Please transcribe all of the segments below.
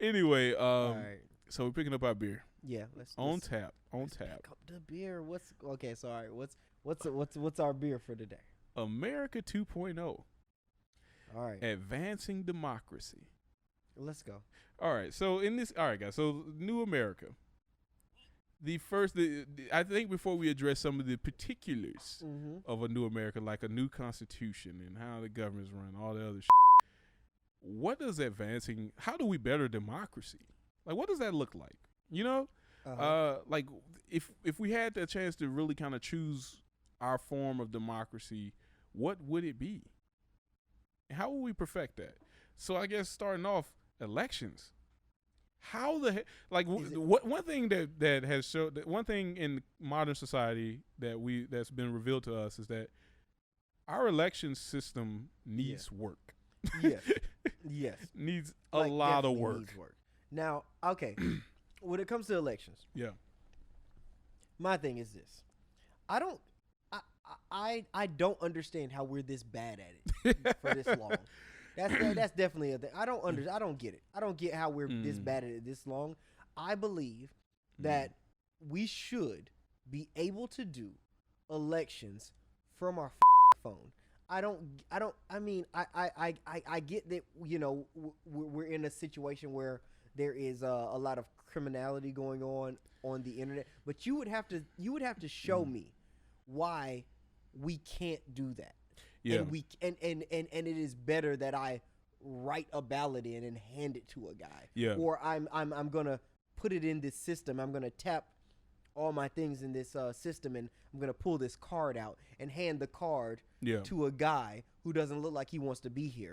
Anyway, All right. so we're picking up our beer Yeah. on tap. Let's pick up the beer. What's okay? So all right. What's our beer for today? America 2.0, All right. advancing democracy. Let's go. All right, so all right, guys. So New America. I think before we address some of the particulars of a New America, like a new constitution and how the government's run, all the other shit, what does advancing? How do we better democracy? Like, what does that look like? You know, like if we had the chance to really kind of choose our form of democracy, what would it be? How would we perfect that? So I guess starting off, elections. How the heck? Like one thing that has showed that one thing in modern society that's been revealed to us is that our election system needs work. Yes. Yes. Needs a lot of work. Needs work. Now, okay, when it comes to elections, my thing is this: I don't understand how we're this bad at it for this long. That's definitely a thing. I don't get it. I don't get how we're this bad at it this long. I believe that we should be able to do elections from our phone. I get that, you know, we're in a situation where there is a lot of criminality going on the internet, but you would have to show me why we can't do that. Yeah. And and it is better that I write a ballot in and hand it to a guy. Yeah. Or I'm gonna put it in this system. I'm gonna tap all my things in this system, and I'm gonna pull this card out and hand the card to a guy who doesn't look like he wants to be here.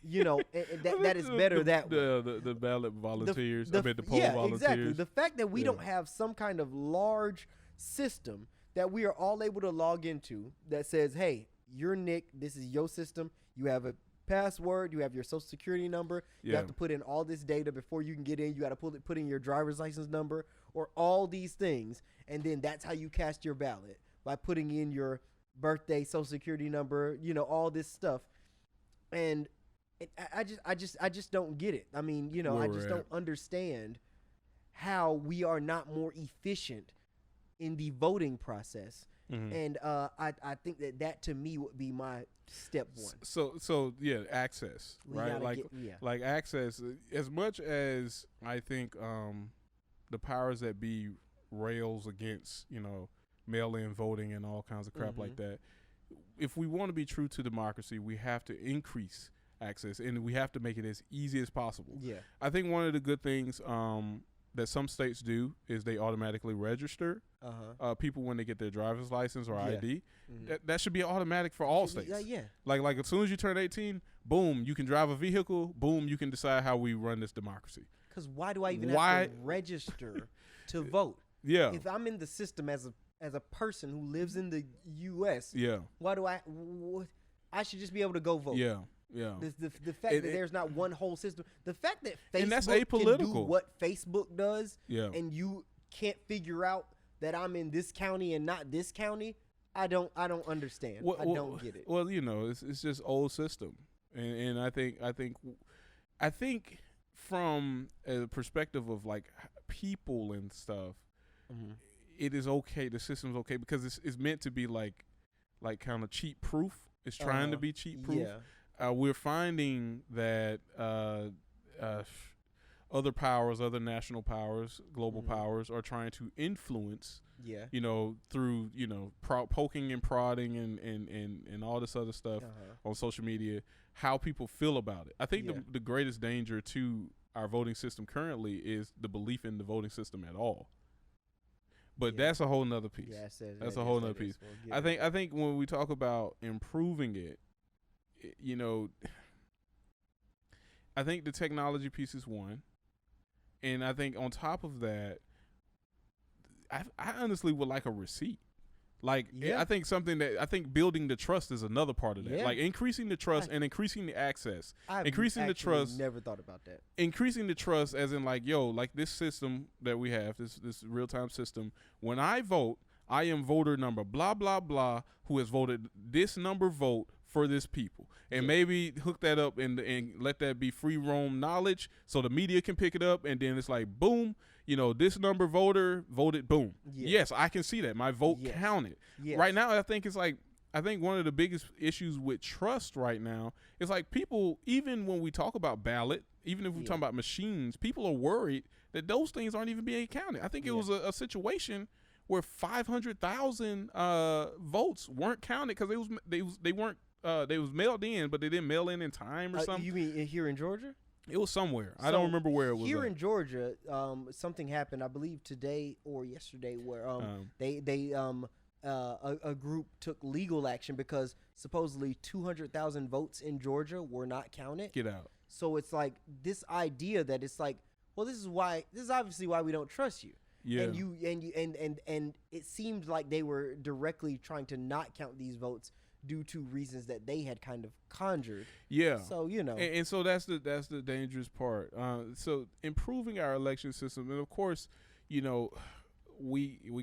You know, that is better that way. The ballot volunteers. The poll volunteers. Exactly. The fact that we don't have some kind of large system that we are all able to log into that says, hey, you're Nick, this is your system, you have a password, you have your social security number, you have to put in all this data before you can get in, you got to put in your driver's license number, or all these things, and then that's how you cast your ballot, by putting in your birthday, social security number, you know, all this stuff. And I just don't get it. I mean, you know, I just don't understand how we are not more efficient in the voting process. And I think that to me would be my step one. So yeah, access, right? Like access. As much as I think the powers that be rails against, you know, mail-in voting and all kinds of crap like that. If we want to be true to democracy, we have to increase access, and we have to make it as easy as possible. Yeah, I think one of the good things that some states do is they automatically register people when they get their driver's license or ID. That should be automatic for all states. Like as soon as you turn 18, boom, you can drive a vehicle. Boom, you can decide how we run this democracy. Because why do I even have to register to vote? Yeah, if I'm in the system as a person who lives in the U.S., why do I should just be able to go vote. Yeah. Yeah, the fact that there's not one whole system, the fact that Facebook can do what Facebook does, and you can't figure out that I'm in this county and not this county, I don't understand. I don't get it. Well, you know, it's just old system, and I think from a perspective of like people and stuff, it is okay. The system's okay because it's meant to be like kind of cheat proof. It's trying to be cheat proof. Yeah. We're finding that other powers, other national powers, global powers are trying to influence, you know, through, you know, poking and prodding and all this other stuff on social media, how people feel about it. I think the greatest danger to our voting system currently is the belief in the voting system at all. But that's a whole nother piece. That's a whole nother piece. I think when we talk about improving it, you know, I think the technology piece is one, and I think on top of that, I honestly would like a receipt. Like, I think building the trust is another part of that. Like increasing the trust and increasing the access. Increasing the trust. Never thought about that. Increasing the trust, as in like, yo, like this system that we have, this real time system. When I vote, I am voter number blah blah blah who has voted this number vote for this people, and maybe hook that up and let that be free roam knowledge, so the media can pick it up, and then it's like boom, this number voter voted, boom. Yes, I can see that my vote counted. Right now, I think one of the biggest issues with trust right now is like people, even when we talk about ballot, even if we talk about machines, people are worried that those things aren't even being counted. I think it was a situation where 500,000 votes weren't counted because they was mailed in, but they didn't mail in time or something. You mean here in Georgia? It was somewhere. I don't remember where it was. Here in Georgia, something happened, I believe today or yesterday, where a group took legal action because supposedly 200,000 votes in Georgia were not counted. Get out. So it's like this idea that it's like, well, this is obviously why we don't trust you. Yeah. And it seemed like they were directly trying to not count these votes due to reasons that they had kind of conjured. Yeah. So, and so that's the dangerous part. So improving our election system, and of course, we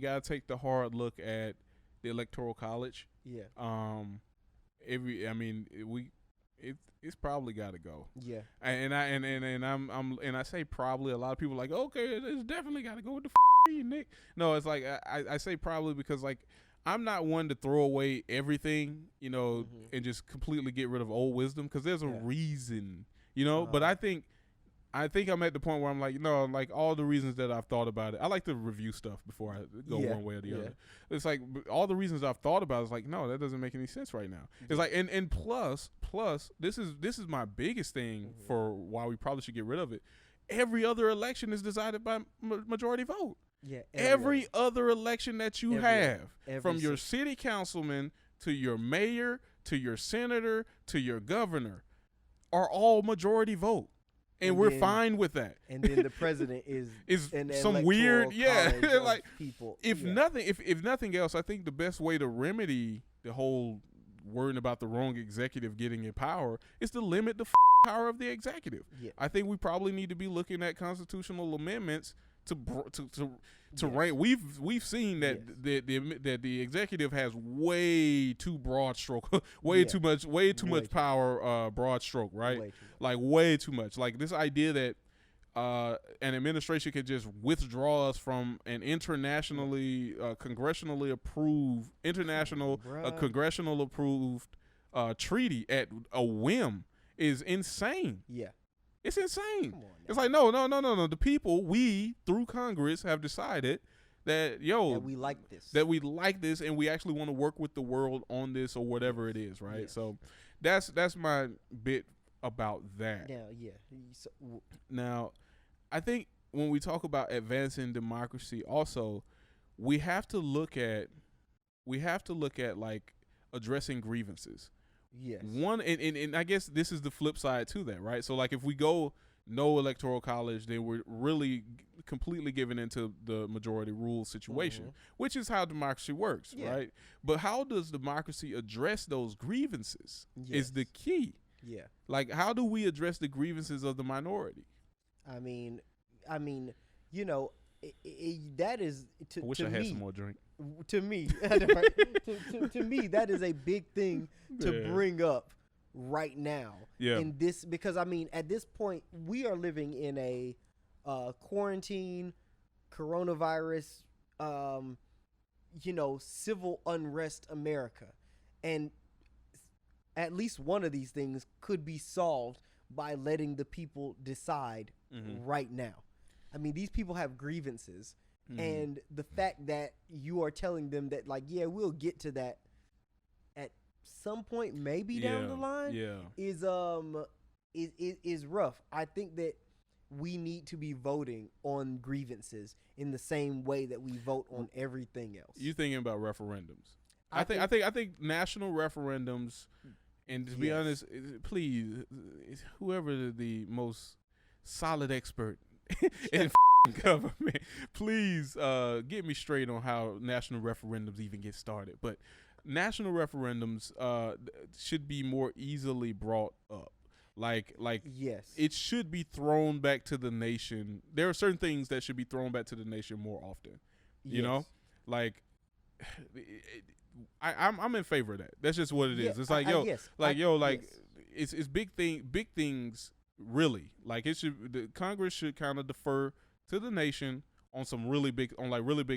got to take the hard look at the Electoral College. Yeah. It's probably got to go. Yeah. And I say probably. A lot of people are like, okay, it's definitely got to go with the you, Nick. No, it's like I say probably because like I'm not one to throw away everything, and just completely get rid of old wisdom, because there's a reason, But I think I'm at the point where I'm like, like all the reasons that I've thought about it. I like to review stuff before I go one way or the other. It's like all the reasons I've thought about it, it's like, no, that doesn't make any sense right now. It's like, and plus, this is my biggest thing for why we probably should get rid of it. Every other election is decided by majority vote. Yeah. Every other election that you have, from your city councilman to your mayor to your senator to your governor, are all majority vote. And we're fine with that. And then the president is some weird, like people. If nothing else, I think the best way to remedy the whole worrying about the wrong executive getting in power is to limit the power of the executive. Yeah. I think we probably need to be looking at constitutional amendments to rank. We've seen that the executive has way too broad stroke, too much power, broad stroke, right? Way too much. Like this idea that an administration can just withdraw us from an internationally congressionally approved congressional approved treaty at a whim is insane. Yeah. It's insane. It's like, no. The people, we, through Congress, have decided that, that we like this. And we actually want to work with the world on this or whatever it is, right? Yes. So that's my bit about that. Now, I think when we talk about advancing democracy, also, we have to look at like addressing grievances. Yes. And I guess this is the flip side to that, right? So like if we go no electoral college, then we're really completely giving into the majority rule situation, which is how democracy works, right? But how does democracy address those grievances is the key. Yeah. Like how do we address the grievances of the minority? I mean, that is I wish I had some more drink. To me, to me, that is a big thing to bring up right now. Yeah. In this, because at this point, we are living in a quarantine, coronavirus, civil unrest America, and at least one of these things could be solved by letting the people decide right now. These people have grievances. And the fact that you are telling them that, like, we'll get to that at some point, maybe down the line, is rough. I think that we need to be voting on grievances in the same way that we vote on everything else. You thinking about referendums? I think national referendums, and to be honest, please, whoever the most solid expert in government, please get me straight on how national referendums even get started. But national referendums should be more easily brought up. Like yes, it should be thrown back to the nation. There are certain things that should be thrown back to the nation more often. You know, like I'm in favor of that. That's just what it is. It's like it's big things really. Like the Congress should kind of defer to the nation on some really big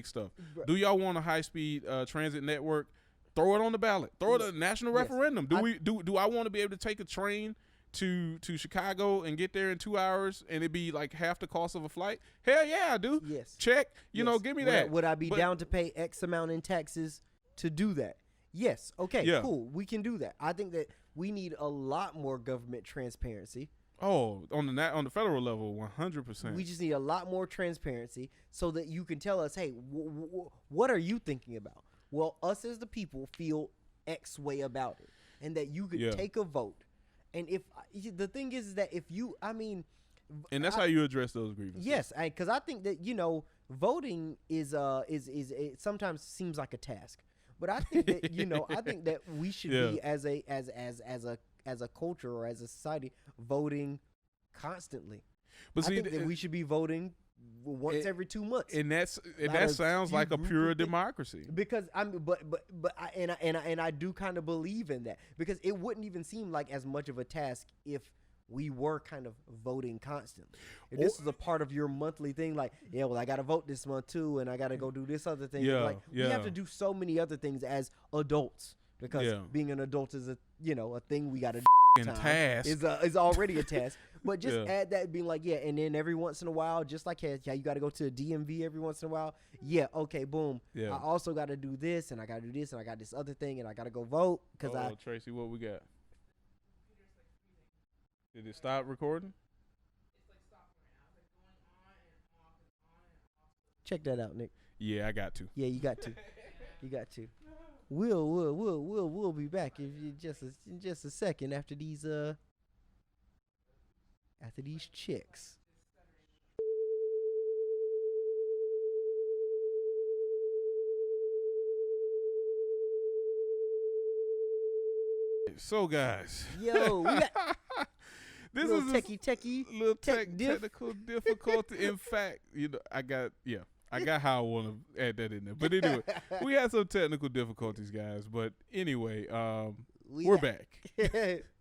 stuff. Right. Do y'all want a high speed transit network? Throw it on the ballot. Throw it a national referendum. Do I want to be able to take a train to Chicago and get there in 2 hours and it be like half the cost of a flight? Hell yeah, I do. Yes. Check. You know, give me that. Would I be down to pay X amount in taxes to do that? Yes. Okay, cool. We can do that. I think that we need a lot more government transparency. Oh, on the federal level, 100%. We just need a lot more transparency so that you can tell us, hey, what are you thinking about? Well, us as the people feel X way about it, and that you could take a vote. And if the thing is that if you, and that's how you address those grievances. Yes, because I think that voting is it sometimes seems like a task, but I think that I think that we should be as a culture or as a society voting constantly. But I think that we should be voting once every 2 months, and that sounds like a pure democracy. Because I do kind of believe in that, because it wouldn't even seem like as much of a task if we were kind of voting constantly. If this is a part of your monthly thing, like I got to vote this month too, and I got to go do this other thing. We have to do so many other things as adults, because being an adult is a thing we got to do. Task is already a task. But just add that, being like, and then every once in a while, just like you got to go to a DMV every once in a while. Yeah, okay, boom. Yeah. I also got to do this, and I got to do this, and I got this other thing, and I got to go vote. Tracy, what we got? Did it stop recording? It's like stopping right now. It's like going on and off and on and off. Check that out, Nick. Yeah, I got to. Yeah, you got to. You got to. We'll be back in just a second after these chicks. So guys, we got this little is techie technical difficulty. In fact, I got how I want to add that in there. But anyway, we had some technical difficulties, guys. But anyway, we're back.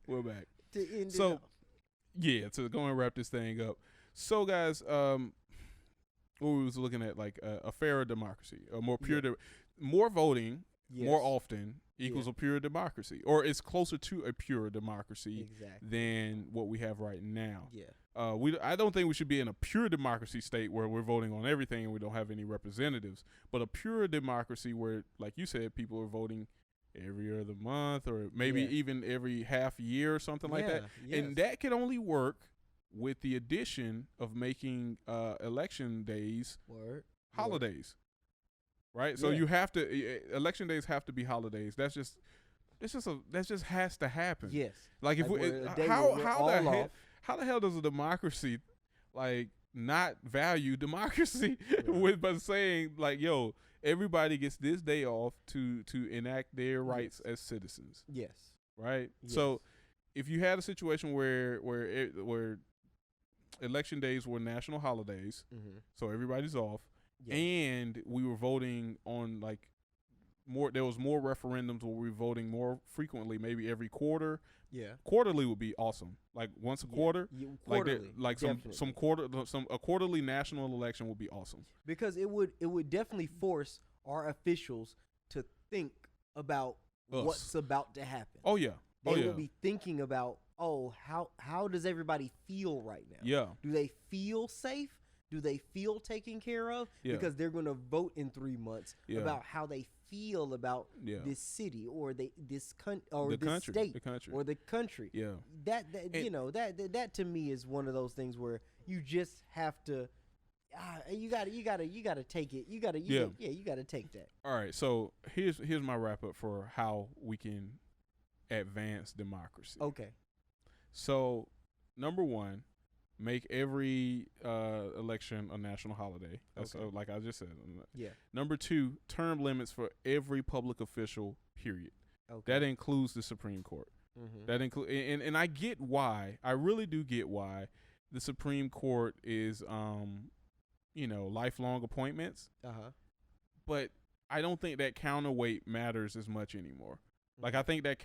We're back. So go and wrap this thing up. So guys, what we was looking at, like a fairer democracy, a more pure, more voting, more often equals a pure democracy, or it's closer to a pure democracy than what we have right now. I don't think we should be in a pure democracy state where we're voting on everything and we don't have any representatives, but a pure democracy where, like you said, people are voting every other month or maybe even every half year or something like that. And that can only work with the addition of making election days holidays. Right? So you have to election days have to be holidays. That just has to happen. Yes. Like if how the hell does a democracy like not value democracy by saying like, yo, everybody gets this day off to enact their rights as citizens. Yes. Right? Yes. So if you had a situation where election days were national holidays, so everybody's off, and we were voting on like there was more referendums where we were voting more frequently, maybe every quarter. Quarterly would be awesome. Like once a quarter, quarterly, a quarterly national election would be awesome. Because it would definitely force our officials to think about what's about to happen. Oh yeah. They will be thinking about, how does everybody feel right now? Yeah. Do they feel safe? Do they feel taken care of? Because they're going to vote in 3 months about how they feel about this city or this state or the country. Yeah. That to me is one of those things where you just have to. You gotta take it. You gotta take that. All right. So here's my wrap up for how we can advance democracy. Okay. So number one, make every election a national holiday. That's like I just said. Yeah. Number two, term limits for every public official, period. Okay. That includes the Supreme Court. That and I get why. I really do get why the Supreme Court is lifelong appointments. Uh-huh. But I don't think that counterweight matters as much anymore. Like, I think that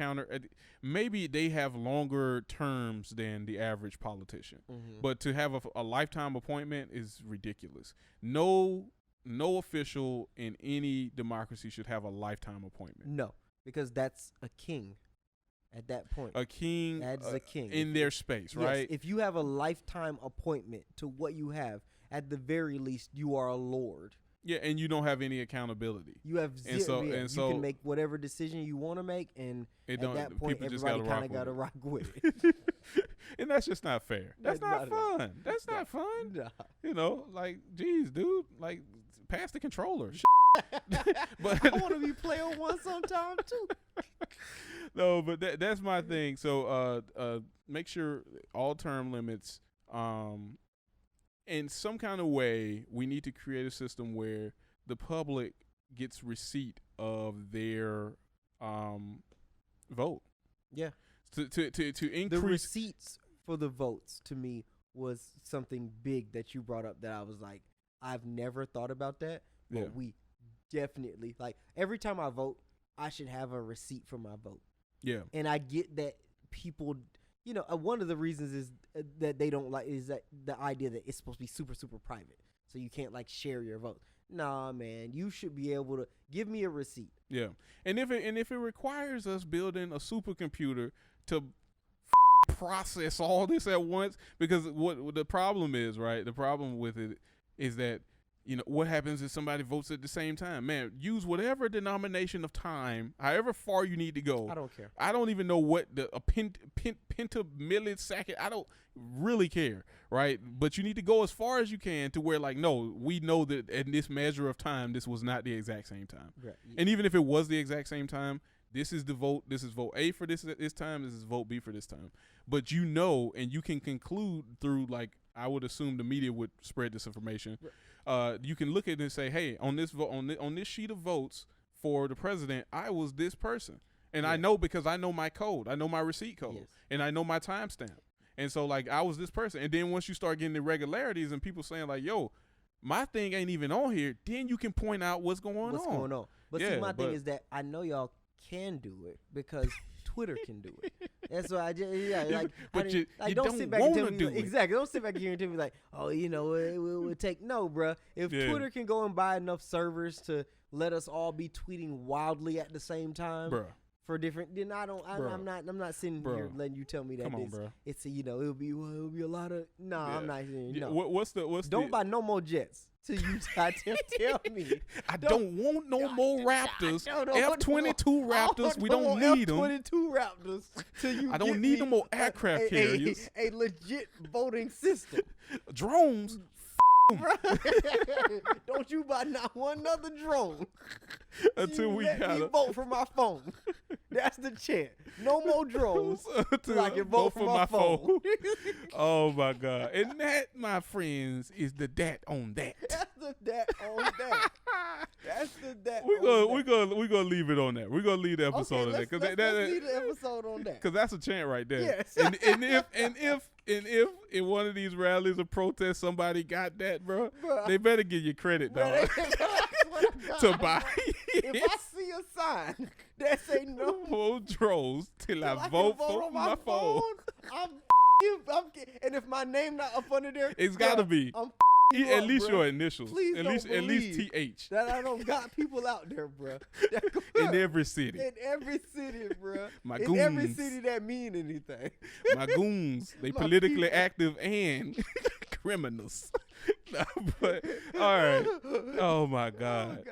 maybe they have longer terms than the average politician, but to have a lifetime appointment is ridiculous. No official in any democracy should have a lifetime appointment. No, because that's a king at that point. A king, that's a king in their space, right? If you have a lifetime appointment to what you have, at the very least, you are a lord. Yeah, and you don't have any accountability. You have zero. You can make whatever decision you want to make, and at that point, everybody kind of got to rock with it. And that's just not fair. That's not fun. That's not fun. Nah. You know, like, geez, dude, like, pass the controller. But I want to be player one sometime too. No, but that's my thing. So make sure all term limits. In some kind of way, we need to create a system where the public gets receipt of their vote. Yeah. To increase the receipts for the votes, to me, was something big that you brought up that I was like, I've never thought about that, but we definitely, like, every time I vote, I should have a receipt for my vote. Yeah. And I get that people, you know, one of the reasons is that they don't like is that the idea that it's supposed to be super, super private. So you can't, like, share your vote. Nah, man, you should be able to give me a receipt. Yeah. And if it requires us building a supercomputer to process all this at once, because what the problem is, right? The problem with it is that, you know, what happens if somebody votes at the same time? Man, use whatever denomination of time, however far you need to go. I don't care. I don't even know what a pentamillisecond. I don't really care, right? But you need to go as far as you can to where, like, no, we know that in this measure of time, this was not the exact same time. Right. Yeah. And even if it was the exact same time, this is the vote. This is vote A for this time. This is vote B for this time. But you know, and you can conclude through, like, I would assume the media would spread this information. Right. You can look at it and say, hey, on this vote, on this sheet of votes for the president, I was this person. And I know because I know my code. I know my receipt code. Yes. And I know my timestamp. And so, like, I was this person. And then once you start getting irregularities and people saying, like, yo, my thing ain't even on here, then you can point out what's going on. But see, my thing is that I know y'all can do it because Twitter can do it. That's why I just, you don't sit back and tell me, exactly. Don't sit back here and tell me, like, oh, you know, it would take, no, bruh. If Twitter can go and buy enough servers to let us all be tweeting wildly at the same time, bruh, for different, then I'm not sitting here letting you tell me that it's you know, it'll be a lot of, I'm not saying, no. What's don't buy no more jets. So you tell me. I don't want no more Raptors. F-22 Raptors. We don't need them. F-22 Raptors. I don't need no more aircraft carriers. A legit voting system. Drones. Don't you buy not one other drone until we let me vote for my phone. That's the chant. No more drones until I can vote for my phone. Oh my God! And that, my friends, is the dat on that. That's the dat on that. That's the dat. We're gonna leave it on that. We're gonna leave the episode on that because let's leave the episode on that because that's a chant right there. Yes. And if in one of these rallies or protests somebody got that, bro, they better give you credit, dog. To buy. If I see a sign that say no more drones till I vote for my phone, and if my name not up under there, it's gotta be. At least your initials. Please at least TH. That I don't got people out there, bro. In every city. In every city, bro. My goons. In every city that mean anything. My goons. They politically people. Active and criminals. But all right. Oh my God.